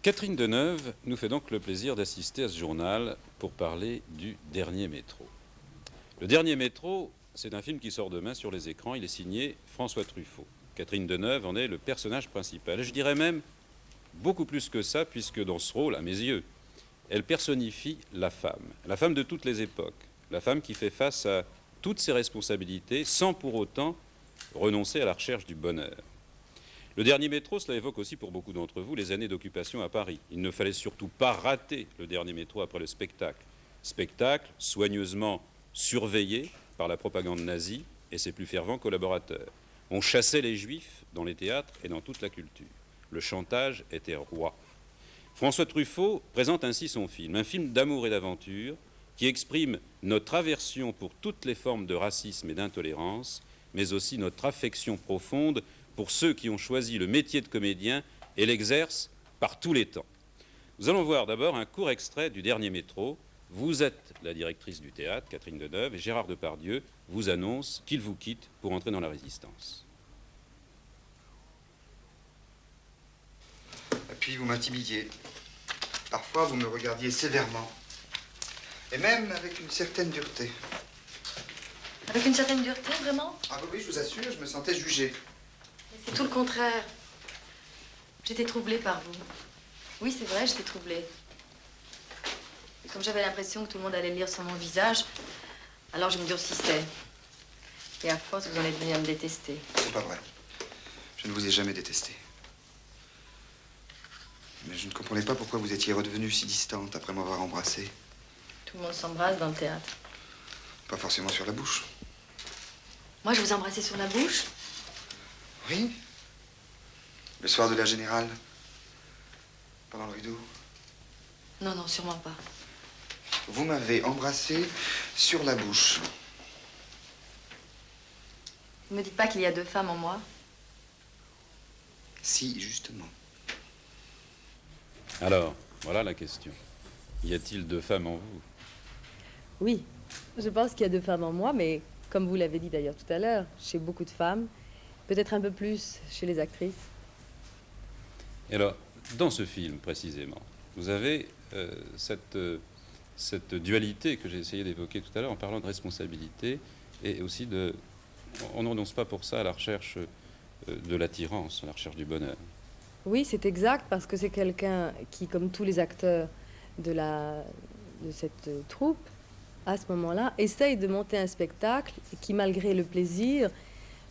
Catherine Deneuve nous fait donc le plaisir d'assister à ce journal pour parler du Dernier métro. Le Dernier métro, c'est un film qui sort demain sur les écrans. Il est signé François Truffaut. Catherine Deneuve en est le personnage principal. Et je dirais même beaucoup plus que ça, puisque dans ce rôle, à mes yeux, elle personnifie la femme de toutes les époques, la femme qui fait face à toutes ses responsabilités sans pour autant renoncer à la recherche du bonheur. Le Dernier métro, cela évoque aussi pour beaucoup d'entre vous les années d'occupation à Paris. Il ne fallait surtout pas rater le Dernier métro après le spectacle. Spectacle soigneusement surveillé par la propagande nazie et ses plus fervents collaborateurs. On chassait les juifs dans les théâtres et dans toute la culture. Le chantage était roi. François Truffaut présente ainsi son film, un film d'amour et d'aventure qui exprime notre aversion pour toutes les formes de racisme et d'intolérance, mais aussi notre affection profonde pour ceux qui ont choisi le métier de comédien et l'exercent par tous les temps. Nous allons voir d'abord un court extrait du Dernier métro. Vous êtes la directrice du théâtre, Catherine Deneuve, et Gérard Depardieu vous annonce qu'il vous quitte pour entrer dans la Résistance. Et puis vous m'intimidiez. Parfois vous me regardiez sévèrement. Et même avec une certaine dureté. Avec une certaine dureté, vraiment? Ah oui, je vous assure, je me sentais jugé. C'est tout le contraire. J'étais troublée par vous. Oui, c'est vrai, j'étais troublée. Et comme j'avais l'impression que tout le monde allait lire sur mon visage, alors je me durcissais. Et à force, vous en êtes venu à me détester. C'est pas vrai. Je ne vous ai jamais détesté. Mais je ne comprenais pas pourquoi vous étiez redevenue si distante après m'avoir embrassée. Tout le monde s'embrasse dans le théâtre. Pas forcément sur la bouche. Moi, je vous embrassais sur la bouche? Oui. Le soir de la Générale. Pendant le rideau. Non, non, sûrement pas. Vous m'avez embrassé sur la bouche. Vous me dites pas qu'il y a deux femmes en moi? Si, justement. Alors, voilà la question. Y a-t-il deux femmes en vous? Oui, je pense qu'il y a deux femmes en moi, mais comme vous l'avez dit d'ailleurs tout à l'heure, chez beaucoup de femmes, peut-être un peu plus chez les actrices. Et alors, dans ce film précisément, vous avez cette dualité que j'ai essayé d'évoquer tout à l'heure en parlant de responsabilité et aussi de... On ne renonce pas pour ça à la recherche de l'attirance, à la recherche du bonheur. Oui, c'est exact, parce que c'est quelqu'un qui, comme tous les acteurs de cette troupe, à ce moment-là, essaye de monter un spectacle et qui, malgré le plaisir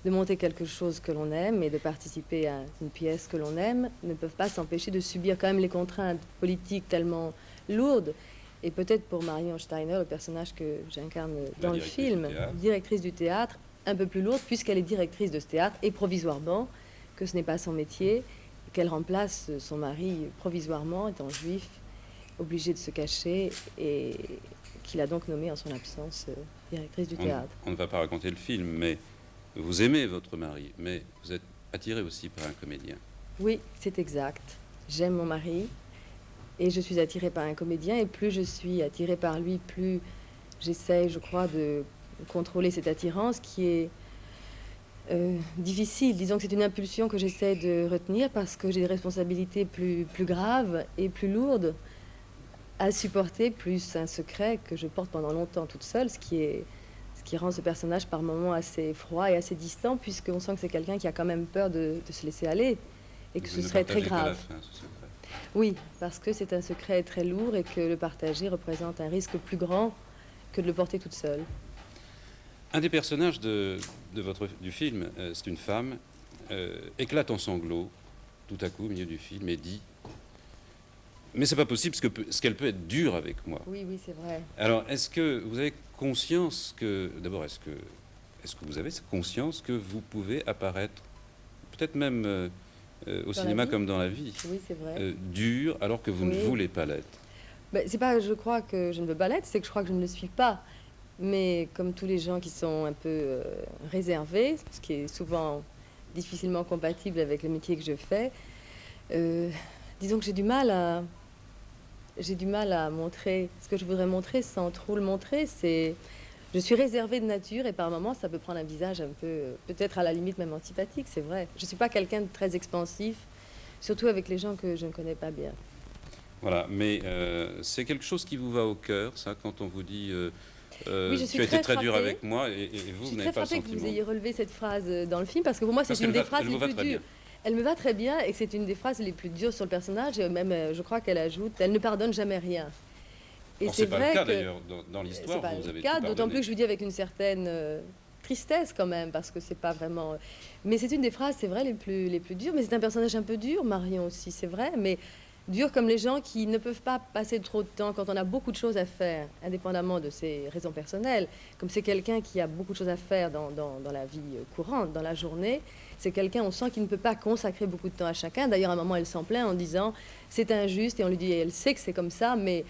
de monter quelque chose que l'on aime et de participer à une pièce que l'on aime, ne peuvent pas s'empêcher de subir quand même les contraintes politiques tellement lourdes. Et peut-être pour Marion Steiner, le personnage que j'incarne dans le film, directrice du théâtre, un peu plus lourde, puisqu'elle est directrice de ce théâtre, et provisoirement, que ce n'est pas son métier, qu'elle remplace son mari provisoirement, étant juif, obligé de se cacher, et qu'il a donc nommé en son absence directrice du théâtre. On ne va pas raconter le film, mais vous aimez votre mari, mais vous êtes attiré aussi par un comédien. Oui, c'est exact. J'aime mon mari, et je suis attirée par un comédien, et plus je suis attirée par lui, plus j'essaie, je crois, de contrôler cette attirance qui est difficile. Disons que c'est une impulsion que j'essaie de retenir parce que j'ai des responsabilités plus graves et plus lourdes à supporter, plus un secret que je porte pendant longtemps toute seule, ce qui rend ce personnage par moments assez froid et assez distant, puisqu'on sent que c'est quelqu'un qui a quand même peur de se laisser aller et que ce serait très grave. Oui, parce que c'est un secret très lourd et que le partager représente un risque plus grand que de le porter toute seule. Un des personnages du film, c'est une femme, éclate en sanglots, tout à coup, au milieu du film, et dit « Mais c'est pas possible, parce qu'elle peut être dure avec moi. » Oui, oui, c'est vrai. Alors, est-ce que vous avez conscience que... D'abord, est-ce que vous avez conscience que vous pouvez apparaître, peut-être même au cinéma comme dans la vie, oui, c'est vrai. dur, alors que vous ne voulez pas l'être? Ben, c'est pas, je crois que je ne veux pas l'être, c'est que je crois que je ne le suis pas. Mais comme tous les gens qui sont un peu réservés, ce qui est souvent difficilement compatible avec le métier que je fais, disons que j'ai du mal à montrer ce que je voudrais montrer sans trop le montrer. Je suis réservée de nature et par moments ça peut prendre un visage un peu, peut-être à la limite même antipathique, c'est vrai. Je ne suis pas quelqu'un de très expansif, surtout avec les gens que je ne connais pas bien. Voilà, mais c'est quelque chose qui vous va au cœur, ça, quand on vous dit Oui, je suis tu as été très très dur frappée. avec moi et Je vous suis n'avez très pas le frappée que vous sentiment. ayez relevé cette phrase dans le film, parce que pour moi, Parce c'est une qu'elle des phrases elle les vous va plus très dures. bien. Elle me va très bien et que c'est une des phrases les plus dures sur le personnage. Et même, je crois qu'elle ajoute, elle ne pardonne jamais rien. Et Alors, c'est pas le vrai cas que d'ailleurs dans c'est l'histoire, pas vous le avez cas, tout d'autant pardonné. plus que je vous dis avec une certaine tristesse quand même, parce que c'est pas vraiment. Mais c'est une des phrases, c'est vrai, les plus dures. Mais c'est un personnage un peu dur, Marion aussi, c'est vrai, mais dur comme les gens qui ne peuvent pas passer trop de temps quand on a beaucoup de choses à faire, indépendamment de ses raisons personnelles. Comme c'est quelqu'un qui a beaucoup de choses à faire dans la vie courante, dans la journée, c'est quelqu'un, on sent qu'il ne peut pas consacrer beaucoup de temps à chacun. D'ailleurs, à un moment, elle s'en plaint en disant c'est injuste, et on lui dit, elle sait que c'est comme ça, mais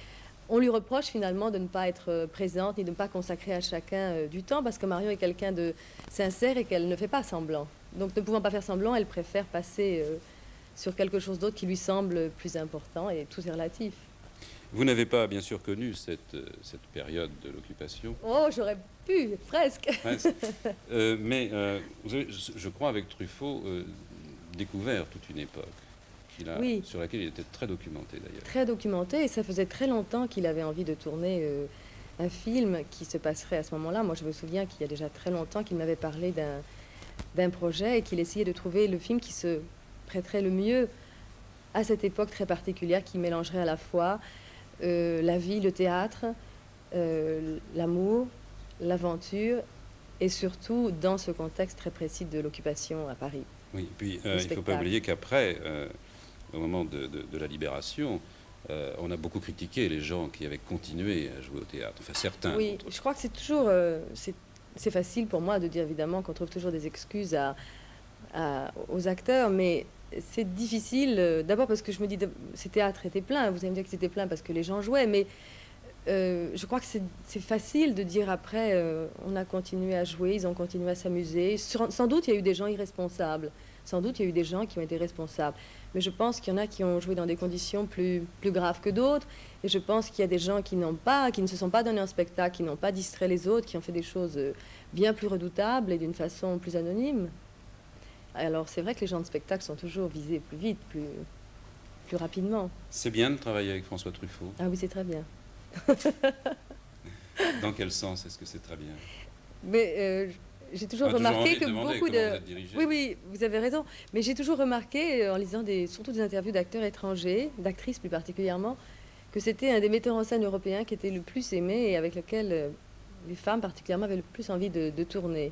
on lui reproche finalement de ne pas être présente ni de ne pas consacrer à chacun du temps, parce que Marion est quelqu'un de sincère et qu'elle ne fait pas semblant. Donc, ne pouvant pas faire semblant, elle préfère passer sur quelque chose d'autre qui lui semble plus important, et tout est relatif. Vous n'avez pas bien sûr connu cette période de l'occupation, Oh, j'aurais pu, presque. presque. Mais vous avez, je crois, avec Truffaut, découvert toute une époque Oui. sur laquelle il était très documenté d'ailleurs. Très documenté, et ça faisait très longtemps qu'il avait envie de tourner un film qui se passerait à ce moment-là. Moi, je me souviens qu'il y a déjà très longtemps qu'il m'avait parlé d'un projet et qu'il essayait de trouver le film qui se prêterait le mieux à cette époque très particulière, qui mélangerait à la fois la vie, le théâtre, l'amour, l'aventure, et surtout dans ce contexte très précis de l'occupation à Paris. Oui, puis il Le ne faut pas spectacle. oublier qu'après, au moment de la libération, on a beaucoup critiqué les gens qui avaient continué à jouer au théâtre, enfin certains. Oui, d'entre eux. je crois que c'est toujours... c'est facile pour moi de dire évidemment qu'on trouve toujours des excuses aux acteurs, mais c'est difficile. D'abord parce que je me dis, ces théâtres étaient pleins. Vous allez me dire que c'était plein parce que les gens jouaient, mais je crois que c'est facile de dire après, on a continué à jouer, ils ont continué à s'amuser. Sans doute, il y a eu des gens irresponsables. Sans doute, il y a eu des gens qui ont été responsables. Mais je pense qu'il y en a qui ont joué dans des conditions plus graves que d'autres. Et je pense qu'il y a des gens qui ne se sont pas donné un spectacle, qui n'ont pas distrait les autres, qui ont fait des choses bien plus redoutables et d'une façon plus anonyme. Alors, c'est vrai que les gens de spectacle sont toujours visés plus vite, plus rapidement. C'est bien de travailler avec François Truffaut. Ah oui, c'est très bien. Dans quel sens est-ce que c'est très bien? Mais j'ai toujours On a toujours remarqué envie de que demander beaucoup comment de... vous êtes dirigé. Oui, oui, vous avez raison. Mais j'ai toujours remarqué, en lisant surtout des interviews d'acteurs étrangers, d'actrices plus particulièrement, que c'était un des metteurs en scène européens qui était le plus aimé et avec lequel les femmes particulièrement avaient le plus envie de tourner.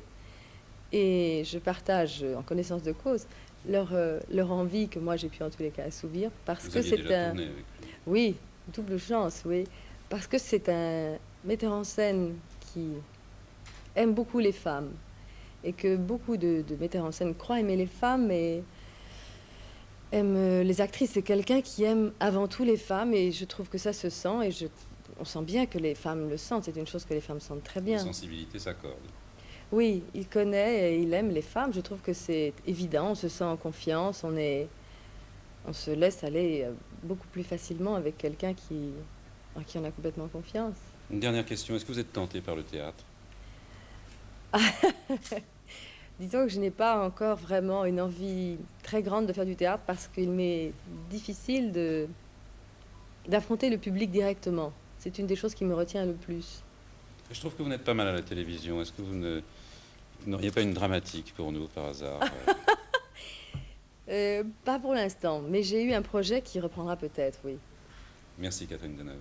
Et je partage, en connaissance de cause, leur envie que moi j'ai pu en tous les cas assouvir, parce Vous que aviez c'est déjà un... tourné avec lui. Oui, double chance, oui. Parce que c'est un metteur en scène qui aime beaucoup les femmes. Et que beaucoup de metteurs en scène croient aimer les femmes et aiment les actrices. C'est quelqu'un qui aime avant tout les femmes et je trouve que ça se sent. Et on sent bien que les femmes le sentent. C'est une chose que les femmes sentent très Les bien. sensibilités s'accordent. Oui, il connaît et il aime les femmes. Je trouve que c'est évident. On se sent en confiance. On se laisse aller beaucoup plus facilement avec quelqu'un en qui on a complètement confiance. Une dernière question, est-ce que vous êtes tenté par le théâtre? Disons que je n'ai pas encore vraiment une envie très grande de faire du théâtre parce qu'il m'est difficile d'affronter le public directement. C'est une des choses qui me retient le plus. Je trouve que vous n'êtes pas mal à la télévision. Est-ce que vous n'auriez pas une dramatique pour nous par hasard? Pas pour l'instant, mais j'ai eu un projet qui reprendra peut-être, oui. Merci Catherine Deneuve.